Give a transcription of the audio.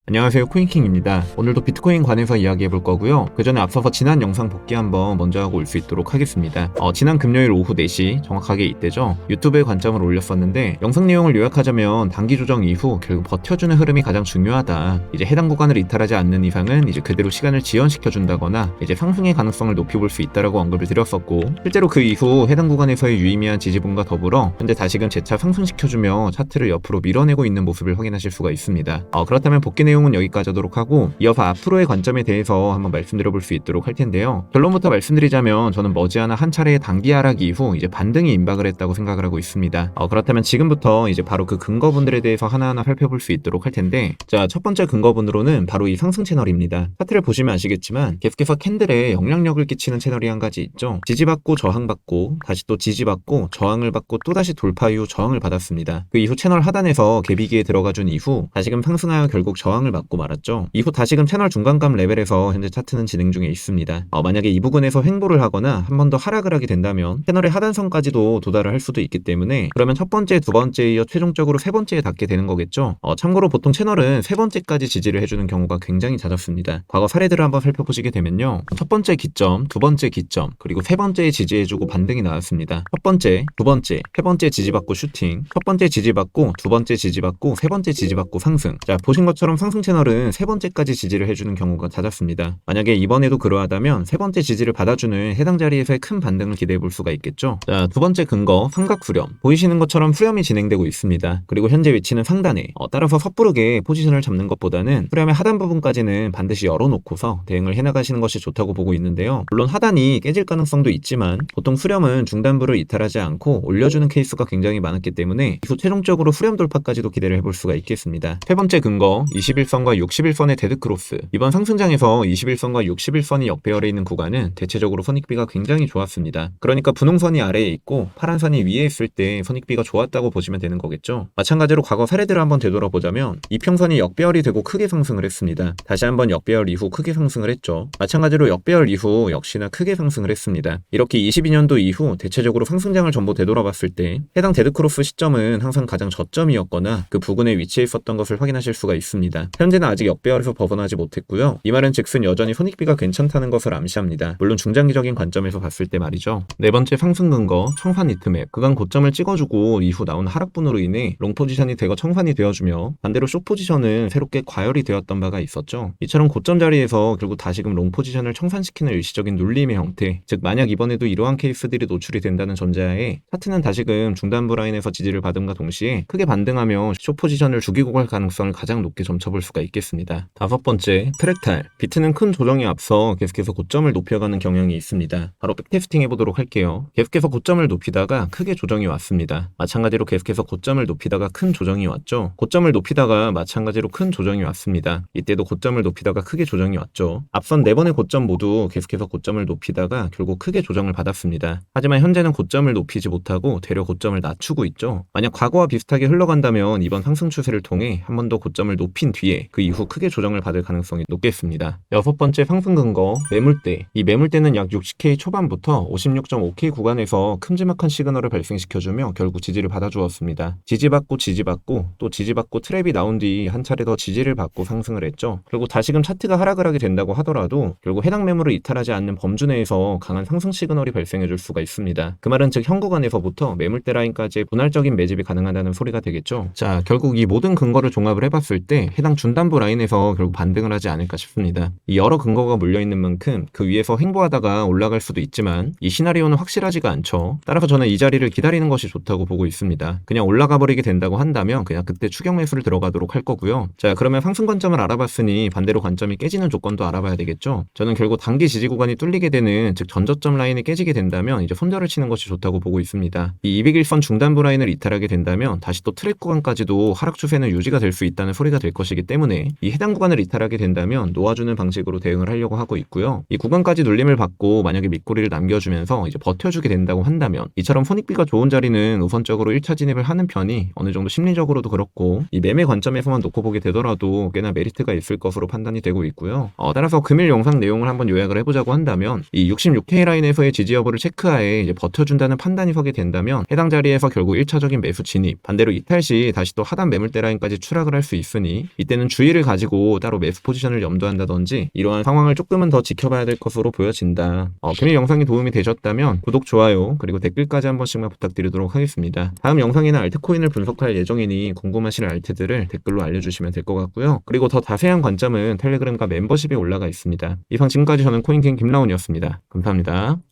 안녕하세요, 코인킹입니다. 오늘도 비트코인 관해서 이야기해 볼 거고요. 그 전에 앞서서 지난 영상 복귀 한번 먼저 하고 올 수 있도록 하겠습니다. 지난 금요일 오후 4시 정확하게 이때죠. 유튜브에 관점을 올렸었는데 영상 내용을 요약하자면 단기 조정 이후 결국 버텨주는 흐름이 가장 중요하다. 이제 해당 구간을 이탈하지 않는 이상은 이제 그대로 시간을 지연시켜 준다거나 이제 상승의 가능성을 높여볼 수 있다라고 언급을 드렸었고, 실제로 그 이후 해당 구간에서의 유의미한 지지분과 더불어 현재 다시금 재차 상승시켜주며 차트를 옆으로 밀어내고 있는 모습을 확인하실 수가 있습니다. 그렇다면 복귀 내용은 여기까지 하도록 하고, 이어서 앞으로의 관점에 대해서 한번 말씀드려 볼 수 있도록 할 텐데요. 결론부터 말씀드리자면 저는 머지않아 한 차례의 단기 하락 이후 이제 반등이 임박을 했다고 생각을 하고 있습니다. 그렇다면 지금부터 이제 바로 그 근거분들에 대해서 하나하나 살펴볼 수 있도록 할 텐데, 자, 첫 번째 근거분으로는 바로 이 상승 채널입니다. 차트를 보시면 아시겠지만 계속해서 캔들에 영향력을 끼치는 채널이 한 가지 있죠. 지지받고 저항받고 다시 또 지지받고 저항을 받고 또다시 돌파 이후 저항을 받았습니다. 그 이후 채널 하단에서 갭이기에 들어가준 이후 다시금 상승하여 결국 저항을 받고 말았죠. 이후 다시금 채널 중간감 레벨에서 현재 차트는 진행 중에 있습니다. 만약에 이 부분에서 횡보를 하거나 한 번 더 하락을 하게 된다면 채널의 하단선까지도 도달을 할 수도 있기 때문에, 그러면 첫 번째, 두 번째에 이어 최종적으로 세 번째에 닿게 되는 거겠죠. 참고로 보통 채널은 세 번째까지 지지를 해주는 경우가 굉장히 잦았습니다. 과거 사례들을 한번 살펴보시게 되면요, 첫 번째 기점, 두 번째 기점, 그리고 세 번째에 지지해주고 반등이 나왔습니다. 첫 번째, 두 번째, 세 번째 지지받고 슈팅, 첫 번째 지지받고 두 번째 지지받고 세 번째 지지받고 상승. 자, 보신 것처럼 상승 채널은 세 번째까지 지지를 해주는 경우가 잦았습니다. 만약에 이번에도 그러하다면 세 번째 지지를 받아주는 해당 자리에서의 큰 반등을 기대해 볼 수가 있겠죠. 자, 두 번째 근거, 삼각 후렴. 보이시는 것처럼 후렴이 진행되고 있습니다. 그리고 현재 위치는 상단에, 따라서 섣부르게 포지션을 잡는 것보다는 후렴의 하단 부분까지는 반드시 열어놓고서 대응을 해나가시는 것이 좋다고 보고 있는데요. 물론 하단이 깨질 가능성도 있지만 보통 후렴은 중단부를 이탈하지 않고 올려주는 케이스가 굉장히 많았기 때문에 이후 최종적으로 후렴 돌파까지도 기대를 해볼 수가 있겠습니다. 세 번째 근거, 21선과 61선의 데드크로스. 이번 상승장에서 21선과 61선이 역배열에 있는 구간은 대체적으로 선익비가 굉장히 좋았습니다. 그러니까 분홍선이 아래에 있고 파란선이 위에 있을 때 선익비가 좋았다고 보시면 되는 거겠죠. 마찬가지로 과거 사례들을 한번 되돌아보자면 이평선이 역배열이 되고 크게 상승을 했습니다. 다시 한번 역배열 이후 크게 상승을 했죠. 마찬가지로 역배열 이후 역시나 크게 상승을 했습니다. 이렇게 22년도 이후 대체적으로 상승장을 전부 되돌아봤을 때 해당 데드크로스 시점은 항상 가장 저점이었거나 그 부근에 위치해 있었던 것을 확인하실 수가 있습니다. 현재는 아직 역배열에서 벗어나지 못했고요. 이 말은 즉슨 여전히 손익비가 괜찮다는 것을 암시합니다. 물론 중장기적인 관점에서 봤을 때 말이죠. 네 번째 상승 근거, 청산 히트맵. 그간 고점을 찍어주고 이후 나온 하락분으로 인해 롱 포지션이 대거 청산이 되어주며, 반대로 숏 포지션은 새롭게 과열이 되었던 바가 있었죠. 이처럼 고점 자리에서 결국 다시금 롱 포지션을 청산시키는 일시적인 눌림의 형태, 즉 만약 이번에도 이러한 케이스들이 노출이 된다는 전제하에 차트는 다시금 중단부 라인에서 지지를 받음과 동시에 크게 반등하며 숏 포지션을 죽이고 갈 가능성을 가장 높게 점쳐볼 수가 있겠습니다. 다섯 번째, 트랙탈. 비트는 큰 조정에 앞서 계속해서 고점을 높여가는 경향이 있습니다. 바로 백테스팅 해보도록 할게요. 계속해서 고점을 높이다가 크게 조정이 왔습니다. 마찬가지로 계속해서 고점을 높이다가 큰 조정이 왔죠. 고점을 높이다가 마찬가지로 큰 조정이 왔습니다. 이때도 고점을 높이다가 크게 조정이 왔죠. 앞선 4번의 고점 모두 계속해서 고점을 높이다가 결국 크게 조정을 받았습니다. 하지만 현재는 고점을 높이지 못하고 되려 고점을 낮추고 있죠. 만약 과거와 비슷하게 흘러간다면 이번 상승 추세를 통해 한 번 더 고점을 높인 뒤에 그 이후 크게 조정을 받을 가능성이 높겠습니다. 여섯 번째 상승 근거, 매물대. 이 매물대는 약 60K 초반부터 56.5K 구간에서 큼지막한 시그널을 발생시켜주며 결국 지지를 받아주었습니다. 지지받고 또 지지받고 트랩이 나온 뒤 한 차례 더 지지를 받고 상승을 했죠. 결국 다시금 차트가 하락을 하게 된다고 하더라도 결국 해당 매물을 이탈하지 않는 범주 내에서 강한 상승 시그널이 발생해줄 수가 있습니다. 그 말은 즉 현 구간에서부터 매물대 라인까지의 분할적인 매집이 가능하다는 소리가 되겠죠. 자, 결국 이 모든 근거를 종합을 해봤을 때 해당 중단부 라인에서 결국 반등을 하지 않을까 싶습니다. 이 여러 근거가 몰려있는 만큼 그 위에서 횡보하다가 올라갈 수도 있지만 이 시나리오는 확실하지가 않죠. 따라서 저는 이 자리를 기다리는 것이 좋다고 보고 있습니다. 그냥 올라가 버리게 된다고 한다면 그냥 그때 추격 매수를 들어가도록 할 거고요. 자, 그러면 상승 관점을 알아봤으니 반대로 관점이 깨지는 조건도 알아봐야 되겠죠. 저는 결국 단기 지지 구간이 뚫리게 되는, 즉 전저점 라인이 깨지게 된다면 이제 손절을 치는 것이 좋다고 보고 있습니다. 이 200일선 중단부 라인을 이탈하게 된다면 다시 또 트랙 구간까지도 하락 추세는 유지가 될 수 있다는 소리가 될 것이기 때문에 이 해당 구간을 이탈하게 된다면 놓아주는 방식으로 대응을 하려고 하고 있고요. 이 구간까지 눌림을 받고 만약에 밑꼬리를 남겨주면서 이제 버텨주게 된다고 한다면 이처럼 손익비가 좋은 자리는 우선적으로 1차 진입을 하는 편이 어느 정도 심리적으로도 그렇고 이 매매 관점에서만 놓고 보게 되더라도 꽤나 메리트가 있을 것으로 판단이 되고 있고요. 따라서 금일 영상 내용을 한번 요약을 해보자고 한다면 이 66K 라인에서의 지지 여부를 체크하에 이제 버텨준다는 판단이 서게 된다면 해당 자리에서 결국 1차적인 매수 진입, 반대로 이탈 시 다시 또 하단 매물대 라인까지 추락을 할 수 있으니 이때 이때는 주의를 가지고 따로 매수 포지션을 염두한다든지 이러한 상황을 조금은 더 지켜봐야 될 것으로 보여진다. 금일 영상이 도움이 되셨다면 구독, 좋아요, 그리고 댓글까지 한 번씩만 부탁드리도록 하겠습니다. 다음 영상에는 알트코인을 분석할 예정이니 궁금하신 알트들을 댓글로 알려주시면 될 것 같고요. 그리고 더 자세한 관점은 텔레그램과 멤버십에 올라가 있습니다. 이상 지금까지 저는 코인킹 김라운이었습니다. 감사합니다.